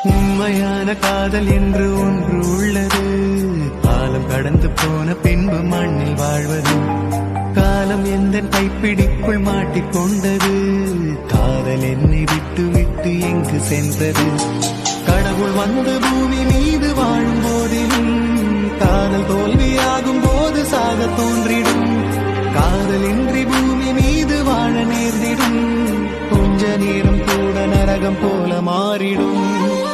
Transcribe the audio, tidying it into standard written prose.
உண்மையான காதல் என்று ஒன்று உள்ளது. காலம் கடந்து போன பின்பு மண்ணில் வாழ்வது. காலம் எந்த கைப்பிடிக்குள் மாட்டிக்கொண்டது. காதல் என்னை விட்டு விட்டு எங்கு சென்றது. கடவுள் வந்து பூமி மீது வாழும் போதிலும் காதல் தோல்வியாகும் போது சாக தோன்றிடும். காதலின்றி பூமி மீது வாழ நேர்ந்திடும். கொஞ்ச நேரம் கூட நரகம் போல மாறிடும்.